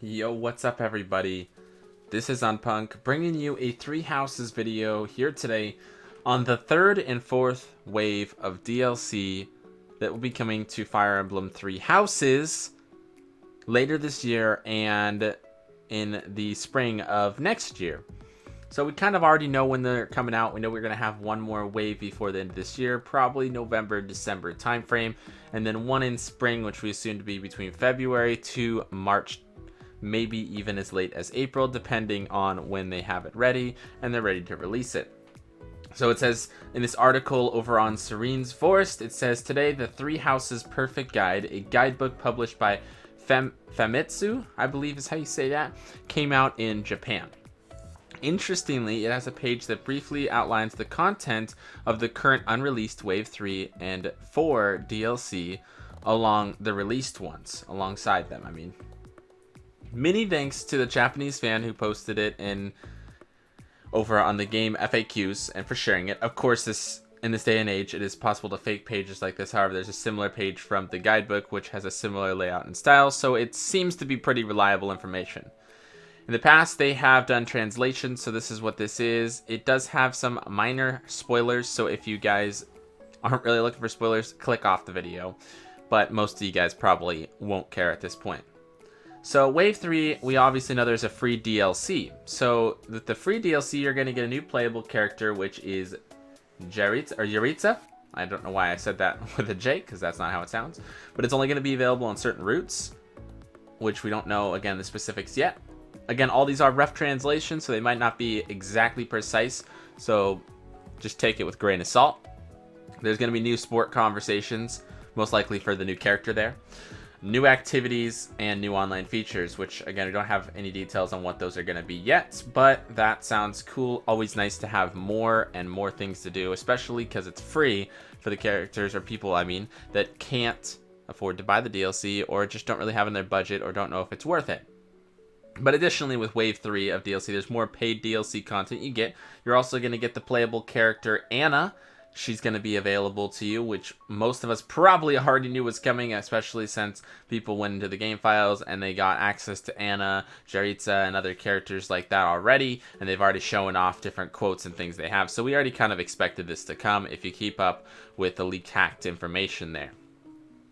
Yo, what's up everybody? This is Unpunk, bringing you a Three Houses video here today on the third and fourth wave of DLC that will be coming to Fire Emblem Three Houses later this year and in the spring of next year. So we kind of already know when they're coming out. We know we're going to have one more wave before the end of this year, probably November, December timeframe, and then one in spring, which we assume to be between February to March, maybe even as late as April, depending on when they have it ready and they're ready to release it. So it says in this article over on Serene's Forest, it says, today the Three Houses Perfect Guide, a guidebook published by Famitsu, I believe is how you say that, came out in Japan. Interestingly, it has a page that briefly outlines the content of the current unreleased Wave 3 and 4 DLC along the released ones, alongside them. Many thanks to the Japanese fan who posted it over on the game FAQs and for sharing it. Of course, in this day and age, it is possible to fake pages like this. However, there's a similar page from the guidebook, which has a similar layout and style, so it seems to be pretty reliable information. In the past, they have done translations, so this is what this is. It does have some minor spoilers, so if you guys aren't really looking for spoilers, click off the video. But most of you guys probably won't care at this point. So Wave 3, we obviously know there's a free DLC. So with the free DLC, you're going to get a new playable character, which is Yaritza. I don't know why I said that with a J, because that's not how it sounds. But it's only going to be available on certain routes, which we don't know, again, the specifics yet. Again, all these are rough translations, so they might not be exactly precise. So just take it with a grain of salt. There's going to be new sport conversations, most likely for the new character there. New activities and new online features, which again, we don't have any details on what those are going to be yet, but that sounds cool. Always nice to have more and more things to do, especially because it's free for the characters or people, that can't afford to buy the DLC or just don't really have in their budget or don't know if it's worth it. But additionally, with Wave 3 of DLC, there's more paid DLC content you get. You're also going to get the playable character Anna. She's going to be available to you, which most of us probably already knew was coming, especially since people went into the game files and they got access to Anna, Yaritza, and other characters like that already, and they've already shown off different quotes and things they have. So we already kind of expected this to come if you keep up with the leaked hacked information there.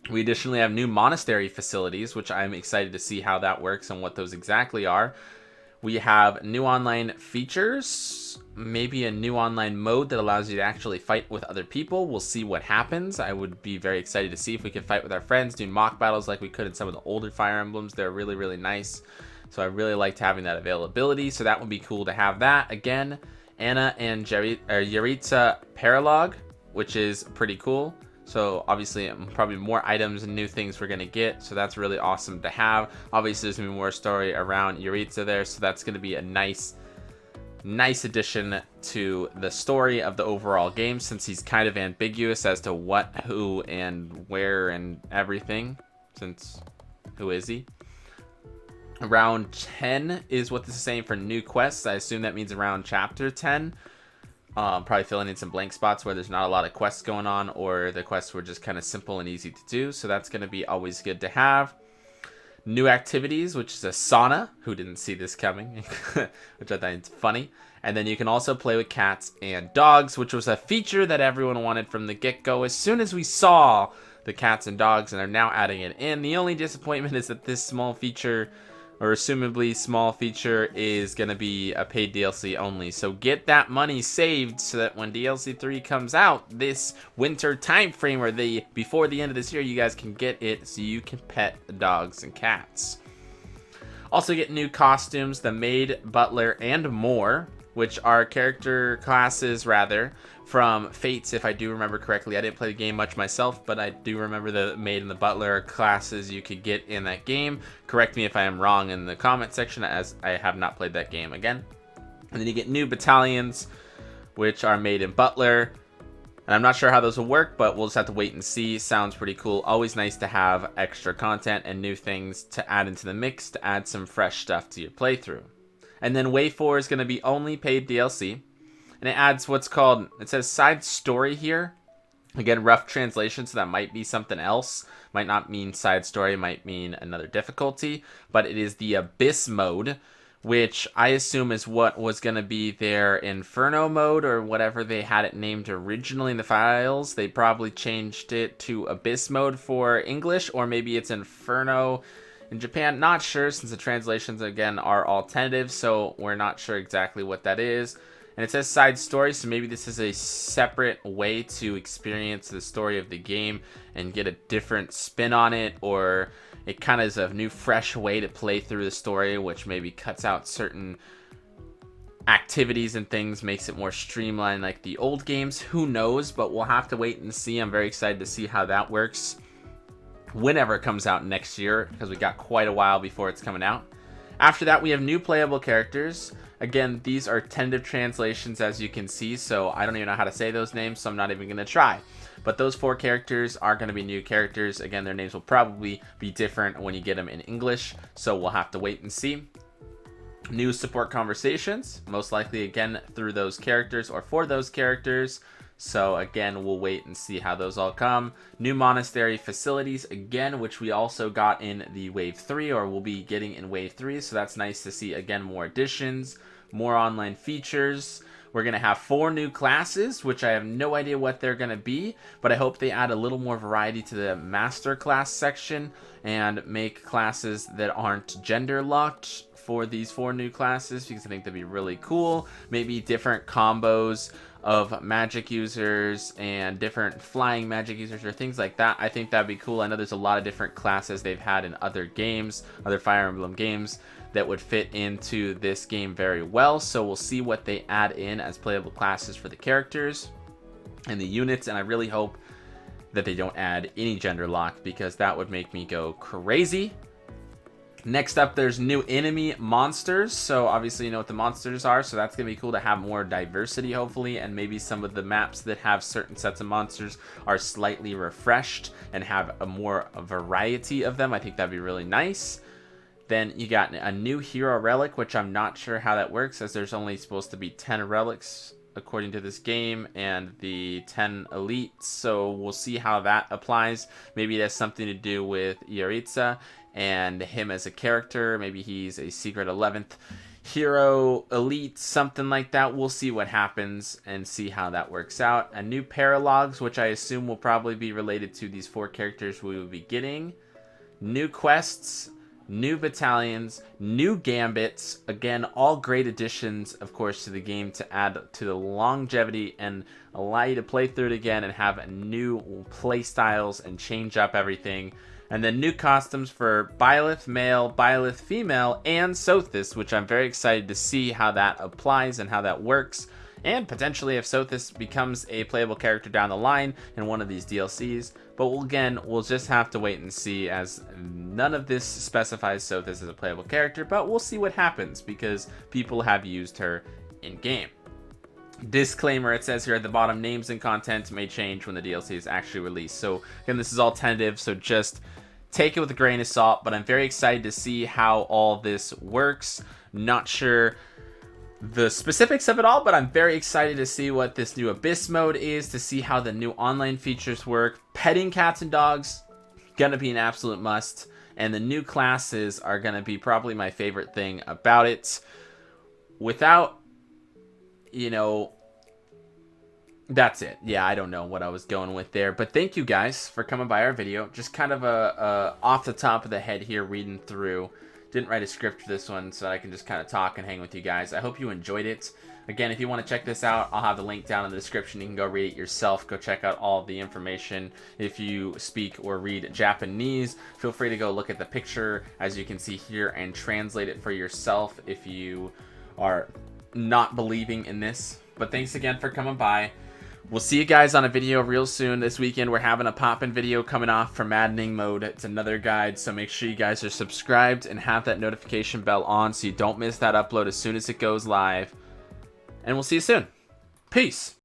We additionally have new monastery facilities, which I'm excited to see how that works and what those exactly are. We have new online features, maybe a new online mode that allows you to actually fight with other people. We'll see what happens. I would be very excited to see if we could fight with our friends, do mock battles like we could in some of the older Fire Emblems. They're really, really nice. So I really liked having that availability. So that would be cool to have that. Again, Anna and Yaritza Paralog, which is pretty cool. So obviously probably more items and new things we're going to get. So that's really awesome to have. Obviously there's going to be more story around Yaritza there. So that's going to be a nice addition to the story of the overall game, since he's kind of ambiguous as to what, who, and where and everything. Since who is he? Around 10 is what this is saying for new quests. I assume that means around chapter 10. Probably filling in some blank spots where there's not a lot of quests going on, or the quests were just kind of simple and easy to do. So that's going to be always good to have. New activities, which is a sauna. Who didn't see this coming? Which I think is funny. And then you can also play with cats and dogs, which was a feature that everyone wanted from the get-go as soon as we saw the cats and dogs, and they're now adding it in. The only disappointment is that this small feature, or assumably small feature, is going to be a paid DLC only. So get that money saved so that when DLC 3 comes out this winter time frame, or before the end of this year, you guys can get it so you can pet the dogs and cats. Also get new costumes, the maid, butler, and more, which are character classes from Fates, if I do remember correctly. I didn't play the game much myself, but I do remember the maid and the butler classes you could get in that game. Correct me if I am wrong in the comment section, as I have not played that game again. And then you get new battalions, which are maid and butler. And I'm not sure how those will work, but we'll just have to wait and see. Sounds pretty cool. Always nice to have extra content and new things to add into the mix to add some fresh stuff to your playthrough. And then Wave 4 is going to be only paid DLC. And it adds what's called, it says side story here. Again, rough translation, so that might be something else. Might not mean side story, might mean another difficulty. But it is the Abyss mode, which I assume is what was going to be their Inferno mode, or whatever they had it named originally in the files. They probably changed it to Abyss mode for English, or maybe it's Inferno in Japan. Not sure, since the translations, again, are all tentative, so we're not sure exactly what that is. And it says side story, so maybe this is a separate way to experience the story of the game and get a different spin on it, or it kind of is a new, fresh way to play through the story, which maybe cuts out certain activities and things, makes it more streamlined like the old games. Who knows, but we'll have to wait and see. I'm very excited to see how that works whenever it comes out next year, because we got quite a while before it's coming out. After that, we have new playable characters. Again, these are tentative translations, as you can see, so I don't even know how to say those names, so I'm not even going to try. But those 4 characters are going to be new characters. Again, their names will probably be different when you get them in English, so we'll have to wait and see. New support conversations, most likely again through those characters or for those characters. So again, we'll wait and see how those all come. New monastery facilities, again, which we also got in the Wave 3, or will be getting in Wave 3. So that's nice to see. Again, more additions, more online features. We're going to have 4 new classes, which I have no idea what they're going to be, but I hope they add a little more variety to the master class section and make classes that aren't gender locked for these 4 new classes, because I think that'd be really cool. Maybe different combos of magic users and different flying magic users or things like that. I think that'd be cool. I know there's a lot of different classes they've had in other games, other Fire Emblem games, that would fit into this game very well. So we'll see what they add in as playable classes for the characters and the units, and I really hope that they don't add any gender lock, because that would make me go crazy. Next up, there's new enemy monsters. So obviously you know what the monsters are, so that's gonna be cool to have more diversity, hopefully, and maybe some of the maps that have certain sets of monsters are slightly refreshed and have a more variety of them. I think that'd be really nice. Then you got a new hero relic, which I'm not sure how that works, as there's only supposed to be 10 relics according to this game, and the 10 elites, so we'll see how that applies. Maybe it has something to do with Ioritza and him as a character. Maybe he's a secret 11th hero elite, something like that. We'll see what happens and see how that works out. A new paralogs, which I assume will probably be related to these 4 characters we will be getting. New quests, new battalions, new gambits. Again, all great additions, of course, to the game to add to the longevity and allow you to play through it again and have new play styles and change up everything. And then new costumes for Byleth male, Byleth female, and Sothis, which I'm very excited to see how that applies and how that works. And potentially if Sothis becomes a playable character down the line in one of these DLCs. But we'll just have to wait and see, as none of this specifies Sothis as a playable character. But we'll see what happens, because people have used her in-game. Disclaimer, it says here at the bottom, names and content may change when the DLC is actually released. So again, this is all tentative, so just take it with a grain of salt. But I'm very excited to see how all this works. Not sure the specifics of it all, but I'm very excited to see what this new Abyss mode is, to see how the new online features work. Petting cats and dogs, gonna be an absolute must. And the new classes are gonna be probably my favorite thing about it. Without, you know, that's it. Yeah, I don't know what I was going with there, but thank you guys for coming by our video. Just kind of a off the top of the head here, reading through. Didn't write a script for this one, so I can just kind of talk and hang with you guys. I hope you enjoyed it. Again, if you want to check this out, I'll have the link down in the description. You can go read it yourself. Go check out all the information. If you speak or read Japanese, feel free to go look at the picture, as you can see here, and translate it for yourself if you are not believing in this. But thanks again for coming by. We'll see you guys on a video real soon. This weekend we're having a pop-in video coming off for Maddening Mode. It's another guide, so make sure you guys are subscribed and have that notification bell on so you don't miss that upload as soon as it goes live. And we'll see you soon. Peace!